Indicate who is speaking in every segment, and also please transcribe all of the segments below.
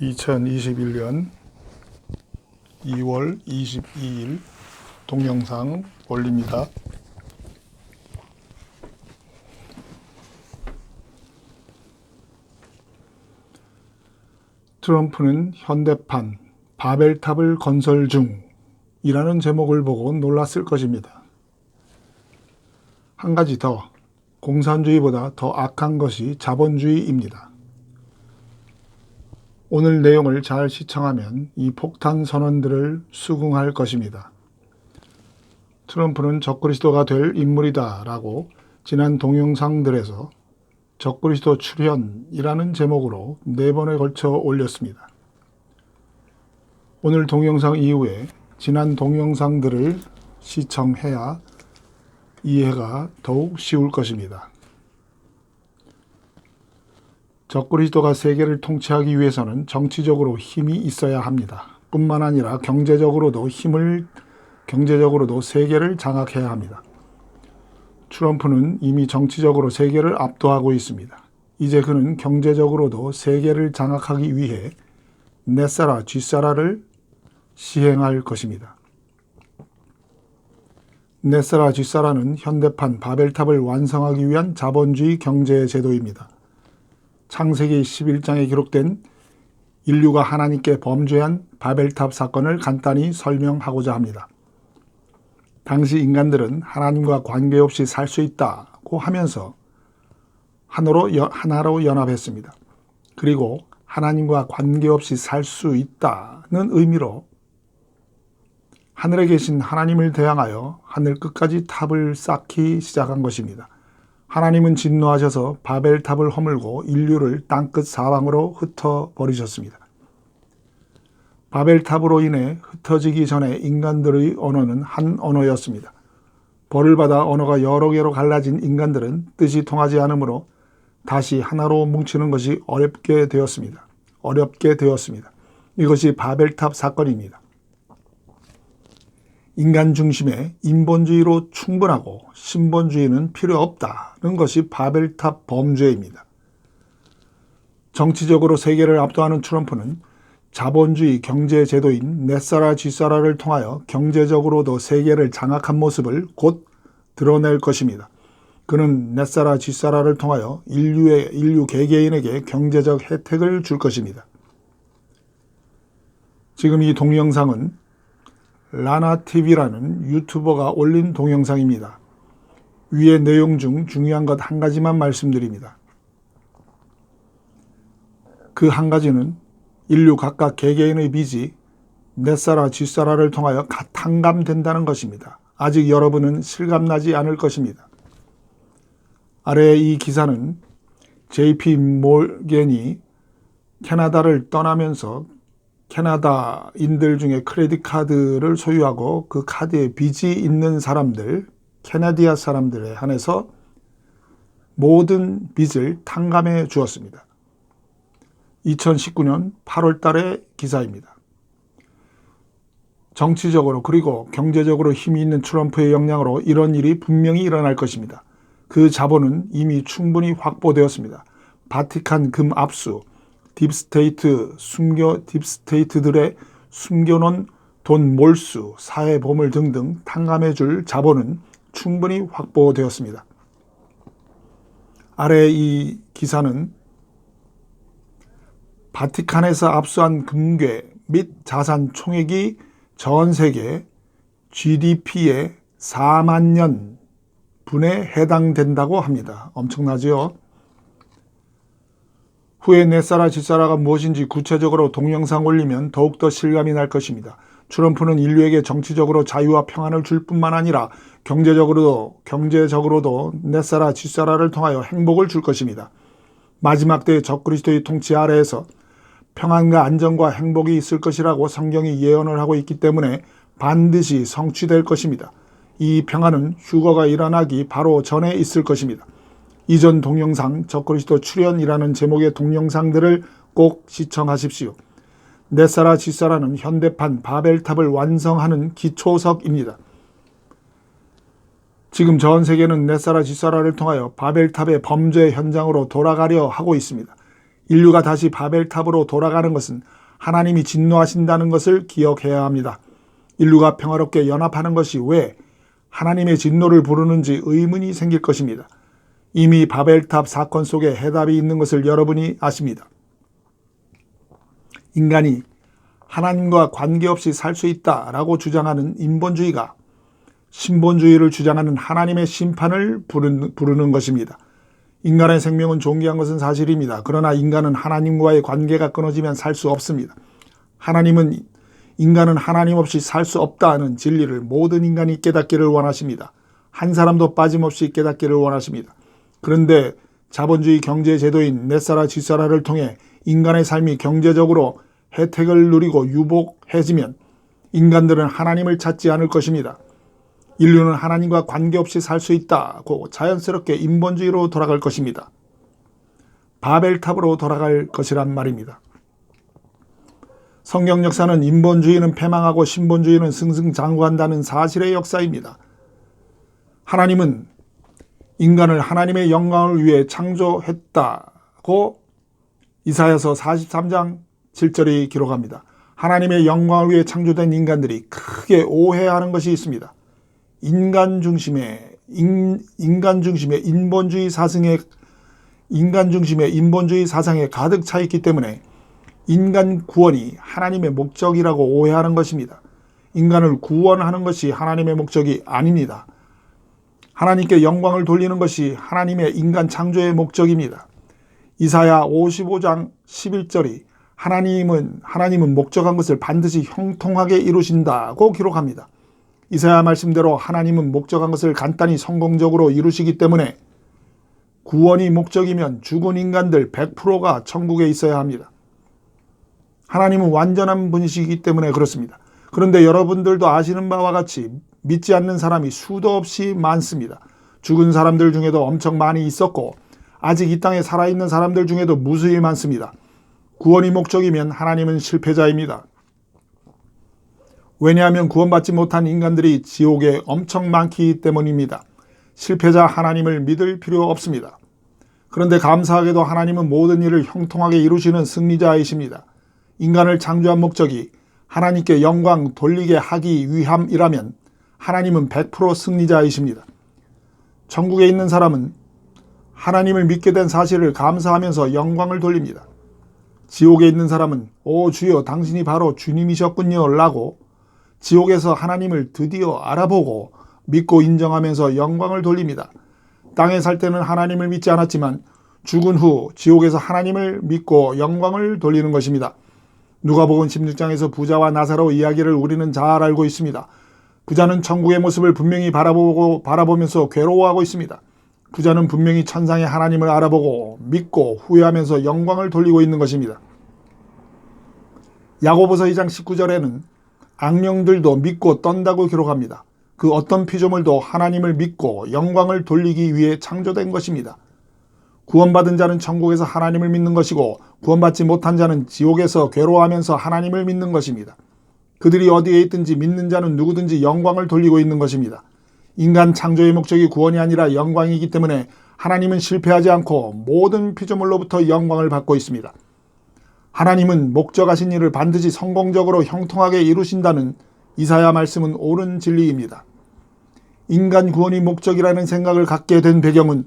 Speaker 1: 2021년 2월 22일 동영상 올립니다. 트럼프는 현대판 바벨탑을 건설 중이라는 제목을 보고 놀랐을 것입니다. 한 가지 더, 공산주의보다 더 악한 것이 자본주의입니다. 오늘 내용을 잘 시청하면 이 폭탄 선언들을 수긍할 것입니다. 트럼프는 적그리스도가 될 인물이다 라고 지난 동영상들에서 적그리스도 출현이라는 제목으로 4번에 걸쳐 올렸습니다. 오늘 동영상 이후에 지난 동영상들을 시청해야 이해가 더욱 쉬울 것입니다. 적그리스도가 세계를 통치하기 위해서는 정치적으로 힘이 있어야 합니다. 뿐만 아니라 경제적으로도 세계를 장악해야 합니다. 트럼프는 이미 정치적으로 세계를 압도하고 있습니다. 이제 그는 경제적으로도 세계를 장악하기 위해 넷사라 쥐사라를 시행할 것입니다. 넷사라 쥐사라는 현대판 바벨탑을 완성하기 위한 자본주의 경제 제도입니다. 창세기 11장에 기록된 인류가 하나님께 범죄한 바벨탑 사건을 간단히 설명하고자 합니다. 당시 인간들은 하나님과 관계없이 살 수 있다고 하면서 하나로 연합했습니다. 그리고 하나님과 관계없이 살 수 있다는 의미로 하늘에 계신 하나님을 대항하여 하늘 끝까지 탑을 쌓기 시작한 것입니다. 하나님은 진노하셔서 바벨탑을 허물고 인류를 땅끝 사방으로 흩어버리셨습니다. 바벨탑으로 인해 흩어지기 전에 인간들의 언어는 한 언어였습니다. 벌을 받아 언어가 여러 개로 갈라진 인간들은 뜻이 통하지 않으므로 다시 하나로 뭉치는 것이 어렵게 되었습니다. 이것이 바벨탑 사건입니다. 인간 중심의 인본주의로 충분하고 신본주의는 필요 없다는 것이 바벨탑 범죄입니다. 정치적으로 세계를 압도하는 트럼프는 자본주의 경제 제도인 넷사라 쥐사라를 통하여 경제적으로도 세계를 장악한 모습을 곧 드러낼 것입니다. 그는 넷사라 쥐사라를 통하여 인류 개개인에게 경제적 혜택을 줄 것입니다. 지금 이 동영상은 라나TV라는 유튜버가 올린 동영상입니다. 위의 내용 중 중요한 것 한 가지만 말씀드립니다. 그 한 가지는 인류 각각 개개인의 빚이 넷사라 쥐사라를 통하여 탕감된다는 것입니다. 아직 여러분은 실감나지 않을 것입니다. 아래의 이 기사는 JP 모건이 캐나다를 떠나면서 캐나다인들 중에 크레딧 카드를 소유하고 그 카드에 빚이 있는 사람들, 캐나디아 사람들에 한해서 모든 빚을 탕감해 주었습니다. 2019년 8월 달의 기사입니다. 정치적으로 그리고 경제적으로 힘이 있는 트럼프의 역량으로 이런 일이 분명히 일어날 것입니다. 그 자본은 이미 충분히 확보되었습니다. 바티칸 금 압수, 딥스테이트들의 숨겨놓은 돈 몰수, 사회 보물 등등 탕감해 줄 자본은 충분히 확보되었습니다. 아래 이 기사는 바티칸에서 압수한 금괴 및 자산 총액이 전 세계 GDP의 4만 년 분에 해당된다고 합니다. 엄청나죠? 후에 넷사라 쥐사라가 무엇인지 구체적으로 동영상 올리면 더욱더 실감이 날 것입니다. 트럼프는 인류에게 정치적으로 자유와 평안을 줄 뿐만 아니라 경제적으로도 넷사라 쥐사라를 통하여 행복을 줄 것입니다. 마지막 때의 적그리스도의 통치 아래에서 평안과 안정과 행복이 있을 것이라고 성경이 예언을 하고 있기 때문에 반드시 성취될 것입니다. 이 평안은 휴거가 일어나기 바로 전에 있을 것입니다. 이전 동영상 적그리스도 출현이라는 제목의 동영상들을 꼭 시청하십시오. 넷사라 쥐사라는 현대판 바벨탑을 완성하는 기초석입니다. 지금 전 세계는 넷사라 쥐사라를 통하여 바벨탑의 범죄 현장으로 돌아가려 하고 있습니다. 인류가 다시 바벨탑으로 돌아가는 것은 하나님이 진노하신다는 것을 기억해야 합니다. 인류가 평화롭게 연합하는 것이 왜 하나님의 진노를 부르는지 의문이 생길 것입니다. 이미 바벨탑 사건 속에 해답이 있는 것을 여러분이 아십니다. 인간이 하나님과 관계없이 살 수 있다라고 주장하는 인본주의가 신본주의를 주장하는 하나님의 심판을 부르는 것입니다. 인간의 생명은 존귀한 것은 사실입니다. 그러나 인간은 하나님과의 관계가 끊어지면 살 수 없습니다. 인간은 하나님 없이 살 수 없다는 진리를 모든 인간이 깨닫기를 원하십니다. 한 사람도 빠짐없이 깨닫기를 원하십니다. 그런데 자본주의 경제제도인 넷사라 쥐사라를 통해 인간의 삶이 경제적으로 혜택을 누리고 유복해지면 인간들은 하나님을 찾지 않을 것입니다. 인류는 하나님과 관계없이 살 수 있다고 자연스럽게 인본주의로 돌아갈 것입니다. 바벨탑으로 돌아갈 것이란 말입니다. 성경 역사는 인본주의는 패망하고 신본주의는 승승장구한다는 사실의 역사입니다. 하나님은 인간을 하나님의 영광을 위해 창조했다고 이사야서 43장 7절이 기록합니다. 하나님의 영광을 위해 창조된 인간들이 크게 오해하는 것이 있습니다. 인간 중심의 인본주의 사상에 가득 차 있기 때문에 인간 구원이 하나님의 목적이라고 오해하는 것입니다. 인간을 구원하는 것이 하나님의 목적이 아닙니다. 하나님께 영광을 돌리는 것이 하나님의 인간 창조의 목적입니다. 이사야 55장 11절이 하나님은 목적한 것을 반드시 형통하게 이루신다고 기록합니다. 이사야 말씀대로 하나님은 목적한 것을 간단히 성공적으로 이루시기 때문에 구원이 목적이면 죽은 인간들 100%가 천국에 있어야 합니다. 하나님은 완전한 분이시기 때문에 그렇습니다. 그런데 여러분들도 아시는 바와 같이 믿지 않는 사람이 수도 없이 많습니다. 죽은 사람들 중에도 엄청 많이 있었고 아직 이 땅에 살아있는 사람들 중에도 무수히 많습니다. 구원이 목적이면 하나님은 실패자입니다. 왜냐하면 구원받지 못한 인간들이 지옥에 엄청 많기 때문입니다. 실패자 하나님을 믿을 필요 없습니다. 그런데 감사하게도 하나님은 모든 일을 형통하게 이루시는 승리자이십니다. 인간을 창조한 목적이 하나님께 영광 돌리게 하기 위함이라면 하나님은 100% 승리자이십니다. 천국에 있는 사람은 하나님을 믿게 된 사실을 감사하면서 영광을 돌립니다. 지옥에 있는 사람은 오 주여 당신이 바로 주님이셨군요 라고 지옥에서 하나님을 드디어 알아보고 믿고 인정하면서 영광을 돌립니다. 땅에 살 때는 하나님을 믿지 않았지만 죽은 후 지옥에서 하나님을 믿고 영광을 돌리는 것입니다. 누가복음 16장에서 부자와 나사로 이야기를 우리는 잘 알고 있습니다. 부자는 천국의 모습을 분명히 바라보면서 괴로워하고 있습니다. 부자는 분명히 천상의 하나님을 알아보고 믿고 후회하면서 영광을 돌리고 있는 것입니다. 야고보서 2장 19절에는 악령들도 믿고 떤다고 기록합니다. 그 어떤 피조물도 하나님을 믿고 영광을 돌리기 위해 창조된 것입니다. 구원받은 자는 천국에서 하나님을 믿는 것이고 구원받지 못한 자는 지옥에서 괴로워하면서 하나님을 믿는 것입니다. 그들이 어디에 있든지 믿는 자는 누구든지 영광을 돌리고 있는 것입니다. 인간 창조의 목적이 구원이 아니라 영광이기 때문에 하나님은 실패하지 않고 모든 피조물로부터 영광을 받고 있습니다. 하나님은 목적하신 일을 반드시 성공적으로 형통하게 이루신다는 이사야 말씀은 옳은 진리입니다. 인간 구원이 목적이라는 생각을 갖게 된 배경은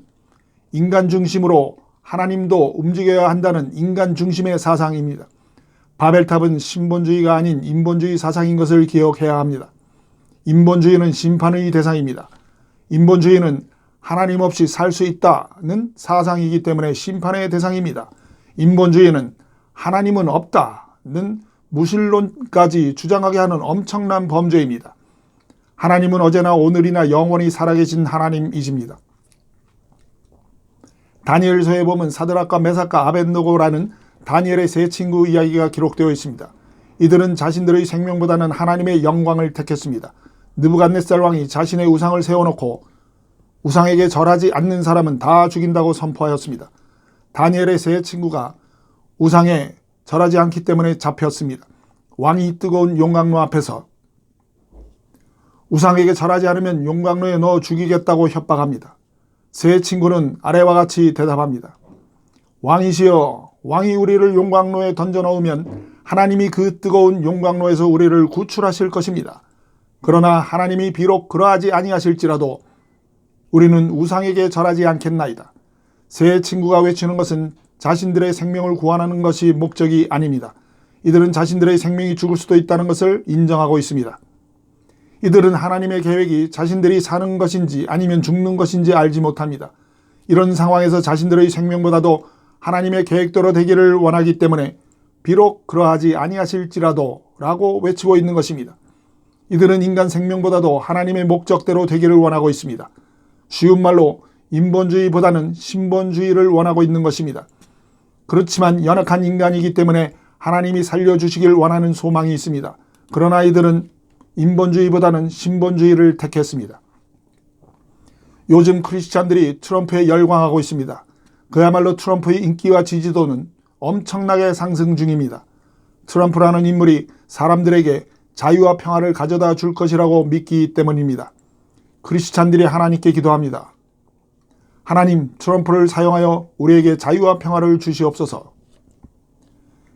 Speaker 1: 인간 중심으로 하나님도 움직여야 한다는 인간 중심의 사상입니다. 바벨탑은 신본주의가 아닌 인본주의 사상인 것을 기억해야 합니다. 인본주의는 심판의 대상입니다. 인본주의는 하나님 없이 살 수 있다는 사상이기 때문에 심판의 대상입니다. 인본주의는 하나님은 없다는 무신론까지 주장하게 하는 엄청난 범죄입니다. 하나님은 어제나 오늘이나 영원히 살아계신 하나님이십니다. 다니엘서에 보면 사드락과 메삭과 아벳느고라는 다니엘의 세 친구 이야기가 기록되어 있습니다. 이들은 자신들의 생명보다는 하나님의 영광을 택했습니다. 느부갓네살 왕이 자신의 우상을 세워놓고 우상에게 절하지 않는 사람은 다 죽인다고 선포하였습니다. 다니엘의 세 친구가 우상에 절하지 않기 때문에 잡혔습니다. 왕이 뜨거운 용광로 앞에서 우상에게 절하지 않으면 용광로에 넣어 죽이겠다고 협박합니다. 세 친구는 아래와 같이 대답합니다. 왕이시여 왕이 우리를 용광로에 던져 넣으면 하나님이 그 뜨거운 용광로에서 우리를 구출하실 것입니다. 그러나 하나님이 비록 그러하지 아니하실지라도 우리는 우상에게 절하지 않겠나이다. 세 친구가 외치는 것은 자신들의 생명을 구원하는 것이 목적이 아닙니다. 이들은 자신들의 생명이 죽을 수도 있다는 것을 인정하고 있습니다. 이들은 하나님의 계획이 자신들이 사는 것인지 아니면 죽는 것인지 알지 못합니다. 이런 상황에서 자신들의 생명보다도 하나님의 계획대로 되기를 원하기 때문에 비록 그러하지 아니하실지라도 라고 외치고 있는 것입니다. 이들은 인간 생명보다도 하나님의 목적대로 되기를 원하고 있습니다. 쉬운 말로 인본주의보다는 신본주의를 원하고 있는 것입니다. 그렇지만 연약한 인간이기 때문에 하나님이 살려주시길 원하는 소망이 있습니다. 그러나 이들은 인본주의보다는 신본주의를 택했습니다. 요즘 크리스찬들이 트럼프에 열광하고 있습니다. 그야말로 트럼프의 인기와 지지도는 엄청나게 상승 중입니다. 트럼프라는 인물이 사람들에게 자유와 평화를 가져다 줄 것이라고 믿기 때문입니다. 크리스찬들이 하나님께 기도합니다. 하나님, 트럼프를 사용하여 우리에게 자유와 평화를 주시옵소서.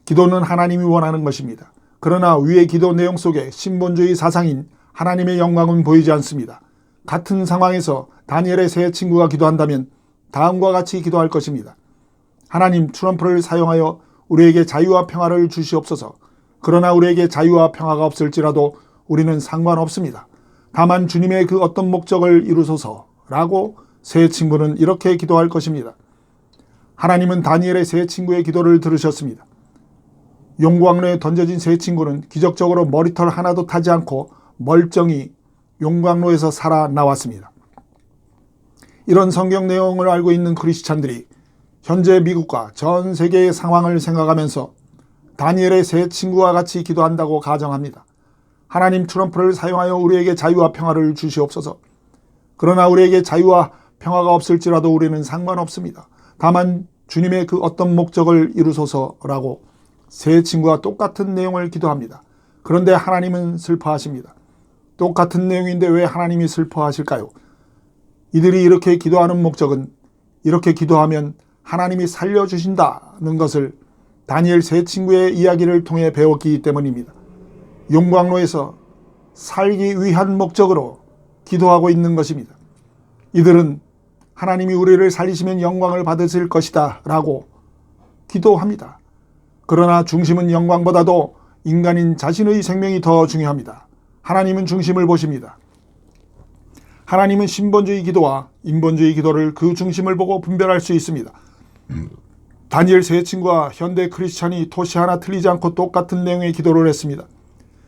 Speaker 1: 기도는 하나님이 원하는 것입니다. 그러나 위의 기도 내용 속에 신본주의 사상인 하나님의 영광은 보이지 않습니다. 같은 상황에서 다니엘의 세 친구가 기도한다면 다음과 같이 기도할 것입니다. 하나님, 트럼프를 사용하여 우리에게 자유와 평화를 주시옵소서. 그러나 우리에게 자유와 평화가 없을지라도 우리는 상관없습니다. 다만 주님의 그 어떤 목적을 이루소서라고 세 친구는 이렇게 기도할 것입니다. 하나님은 다니엘의 세 친구의 기도를 들으셨습니다. 용광로에 던져진 세 친구는 기적적으로 머리털 하나도 타지 않고 멀쩡히 용광로에서 살아나왔습니다. 이런 성경 내용을 알고 있는 크리스찬들이 현재 미국과 전 세계의 상황을 생각하면서 다니엘의 세 친구와 같이 기도한다고 가정합니다. 하나님, 트럼프를 사용하여 우리에게 자유와 평화를 주시옵소서. 그러나 우리에게 자유와 평화가 없을지라도 우리는 상관없습니다. 다만 주님의 그 어떤 목적을 이루소서라고 세 친구와 똑같은 내용을 기도합니다. 그런데 하나님은 슬퍼하십니다. 똑같은 내용인데 왜 하나님이 슬퍼하실까요? 이들이 이렇게 기도하는 목적은 이렇게 기도하면 하나님이 살려주신다는 것을 다니엘 세 친구의 이야기를 통해 배웠기 때문입니다. 용광로에서 살기 위한 목적으로 기도하고 있는 것입니다. 이들은 하나님이 우리를 살리시면 영광을 받으실 것이다 라고 기도합니다. 그러나 중심은 영광보다도 인간인 자신의 생명이 더 중요합니다. 하나님은 중심을 보십니다. 하나님은 신본주의 기도와 인본주의 기도를 그 중심을 보고 분별할 수 있습니다. 다니엘 세 친구와 현대 크리스찬이 토시 하나 틀리지 않고 똑같은 내용의 기도를 했습니다.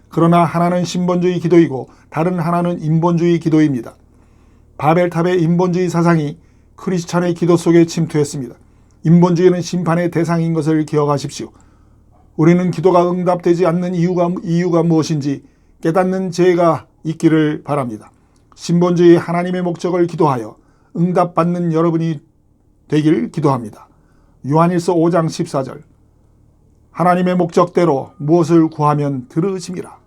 Speaker 1: 그러나 하나는 신본주의 기도이고 다른 하나는 인본주의 기도입니다. 바벨탑의 인본주의 사상이 크리스찬의 기도 속에 침투했습니다. 인본주의는 심판의 대상인 것을 기억하십시오. 우리는 기도가 응답되지 않는 이유가 무엇인지 깨닫는 지혜가 있기를 바랍니다. 신본주의 하나님의 목적을 기도하여 응답받는 여러분이 되길 기도합니다. 요한일서 5장 14절. 하나님의 목적대로 무엇을 구하면 들으심이라.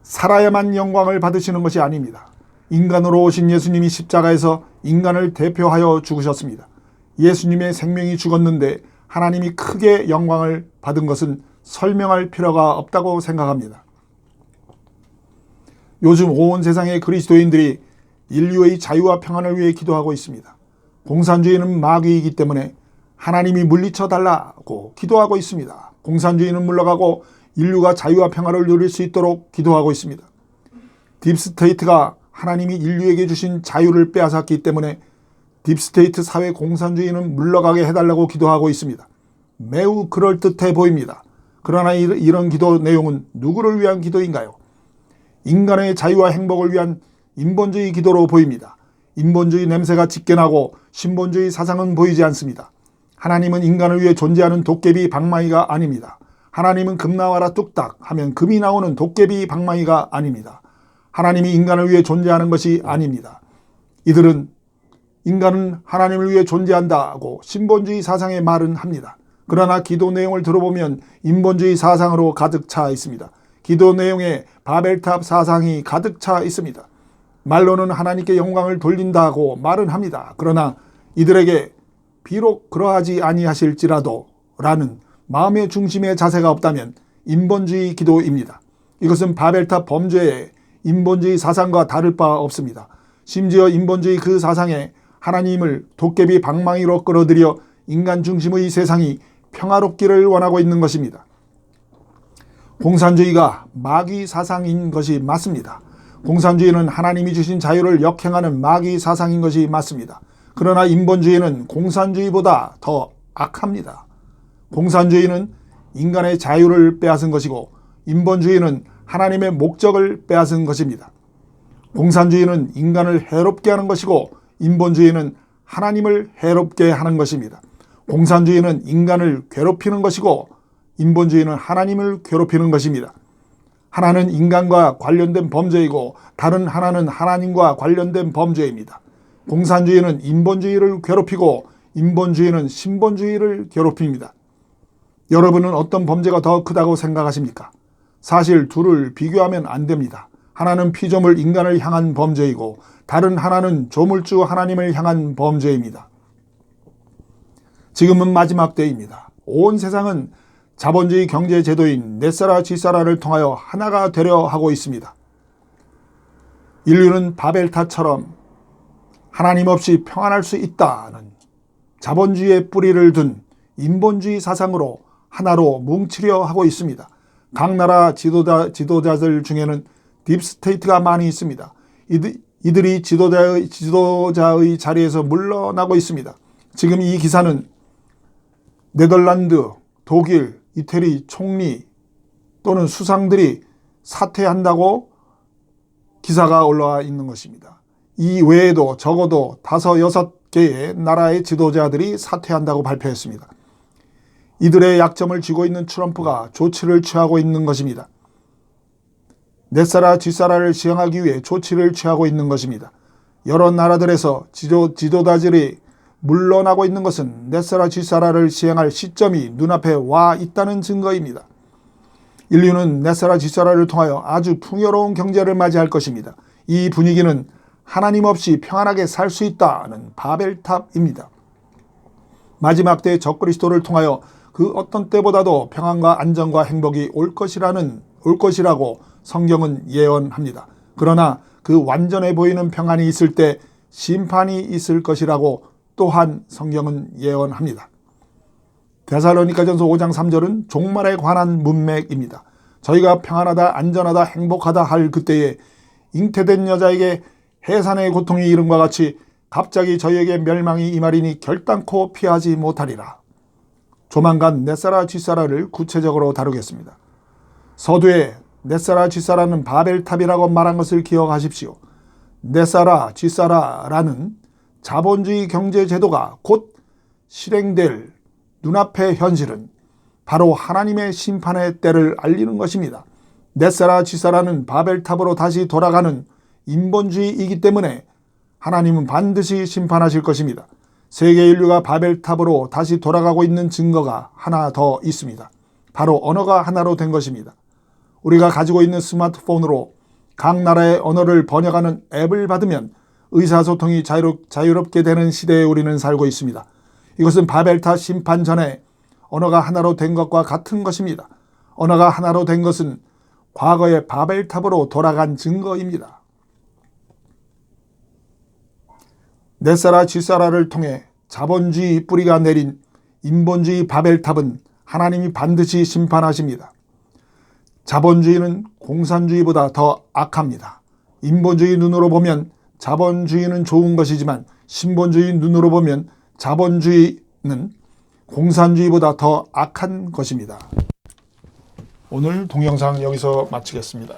Speaker 1: 살아야만 영광을 받으시는 것이 아닙니다. 인간으로 오신 예수님이 십자가에서 인간을 대표하여 죽으셨습니다. 예수님의 생명이 죽었는데 하나님이 크게 영광을 받은 것은 설명할 필요가 없다고 생각합니다. 요즘 온 세상의 그리스도인들이 인류의 자유와 평안을 위해 기도하고 있습니다. 공산주의는 마귀이기 때문에 하나님이 물리쳐 달라고 기도하고 있습니다. 공산주의는 물러가고 인류가 자유와 평화를 누릴 수 있도록 기도하고 있습니다. 딥스테이트가 하나님이 인류에게 주신 자유를 빼앗았기 때문에 딥스테이트 사회 공산주의는 물러가게 해달라고 기도하고 있습니다. 매우 그럴듯해 보입니다. 그러나 이런 기도 내용은 누구를 위한 기도인가요? 인간의 자유와 행복을 위한 인본주의 기도로 보입니다. 인본주의 냄새가 짙게 나고 신본주의 사상은 보이지 않습니다. 하나님은 인간을 위해 존재하는 도깨비 방망이가 아닙니다. 하나님은 금 나와라 뚝딱 하면 금이 나오는 도깨비 방망이가 아닙니다. 하나님이 인간을 위해 존재하는 것이 아닙니다. 이들은 인간은 하나님을 위해 존재한다고 신본주의 사상의 말은 합니다. 그러나 기도 내용을 들어보면 인본주의 사상으로 가득 차 있습니다. 기도 내용에 바벨탑 사상이 가득 차 있습니다. 말로는 하나님께 영광을 돌린다고 말은 합니다. 그러나 이들에게 비록 그러하지 아니하실지라도 라는 마음의 중심의 자세가 없다면 인본주의 기도입니다. 이것은 바벨탑 범죄의 인본주의 사상과 다를 바 없습니다. 심지어 인본주의 그 사상에 하나님을 도깨비 방망이로 끌어들여 인간 중심의 세상이 평화롭기를 원하고 있는 것입니다. 공산주의가 마귀 사상인 것이 맞습니다. 공산주의는 하나님이 주신 자유를 역행하는 마귀 사상인 것이 맞습니다. 그러나 인본주의는 공산주의보다 더 악합니다. 공산주의는 인간의 자유를 빼앗은 것이고 인본주의는 하나님의 목적을 빼앗은 것입니다. 공산주의는 인간을 해롭게 하는 것이고 인본주의는 하나님을 해롭게 하는 것입니다. 공산주의는 인간을 괴롭히는 것이고 인본주의는 하나님을 괴롭히는 것입니다. 하나는 인간과 관련된 범죄이고 다른 하나는 하나님과 관련된 범죄입니다. 공산주의는 인본주의를 괴롭히고 인본주의는 신본주의를 괴롭힙니다. 여러분은 어떤 범죄가 더 크다고 생각하십니까? 사실 둘을 비교하면 안 됩니다. 하나는 피조물 인간을 향한 범죄이고 다른 하나는 조물주 하나님을 향한 범죄입니다. 지금은 마지막 때입니다. 온 세상은 자본주의 경제 제도인 넷사라 지사라를 통하여 하나가 되려 하고 있습니다. 인류는 바벨탑처럼 하나님 없이 평안할 수 있다는 자본주의의 뿌리를 둔 인본주의 사상으로 하나로 뭉치려 하고 있습니다. 각 나라 지도자들 중에는 딥스테이트가 많이 있습니다. 이들이 지도자의 자리에서 물러나고 있습니다. 지금 이 기사는 네덜란드, 독일, 이태리 총리 또는 수상들이 사퇴한다고 기사가 올라와 있는 것입니다. 이 외에도 적어도 5, 6개의 나라의 지도자들이 사퇴한다고 발표했습니다. 이들의 약점을 쥐고 있는 트럼프가 조치를 취하고 있는 것입니다. 넷사라 쥐사라를 시행하기 위해 조치를 취하고 있는 것입니다. 여러 나라들에서 지도자들이 물러나고 있는 것은 넷사라 쥐사라를 시행할 시점이 눈앞에 와 있다는 증거입니다. 인류는 넷사라 쥐사라를 통하여 아주 풍요로운 경제를 맞이할 것입니다. 이 분위기는 하나님 없이 평안하게 살 수 있다는 바벨탑입니다. 마지막 때의 적그리스도를 통하여 그 어떤 때보다도 평안과 안정과 행복이 올 것이라고 성경은 예언합니다. 그러나 그 완전해 보이는 평안이 있을 때 심판이 있을 것이라고 또한 성경은 예언합니다. 데살로니가전서 5장 3절은 종말에 관한 문맥입니다. 저희가 평안하다, 안전하다, 행복하다 할 그때에 잉태된 여자에게 해산의 고통이 이름과 같이 갑자기 저희에게 멸망이 임하리니 결단코 피하지 못하리라. 조만간 넷사라 쥐사라를 구체적으로 다루겠습니다. 서두에 넷사라 쥐사라는 바벨탑이라고 말한 것을 기억하십시오. 넷사라 쥐사라라는 자본주의 경제 제도가 곧 실행될 눈앞의 현실은 바로 하나님의 심판의 때를 알리는 것입니다. 넷사라 쥐사라는 바벨탑으로 다시 돌아가는 인본주의이기 때문에 하나님은 반드시 심판하실 것입니다. 세계 인류가 바벨탑으로 다시 돌아가고 있는 증거가 하나 더 있습니다. 바로 언어가 하나로 된 것입니다. 우리가 가지고 있는 스마트폰으로 각 나라의 언어를 번역하는 앱을 받으면 의사소통이 자유롭게 되는 시대에 우리는 살고 있습니다. 이것은 바벨탑 심판 전에 언어가 하나로 된 것과 같은 것입니다. 언어가 하나로 된 것은 과거의 바벨탑으로 돌아간 증거입니다. 넷사라 쥐사라를 통해 자본주의 뿌리가 내린 인본주의 바벨탑은 하나님이 반드시 심판하십니다. 자본주의는 공산주의보다 더 악합니다. 인본주의 눈으로 보면 자본주의는 좋은 것이지만 신본주의 눈으로 보면 자본주의는 공산주의보다 더 악한 것입니다. 오늘 동영상 여기서 마치겠습니다.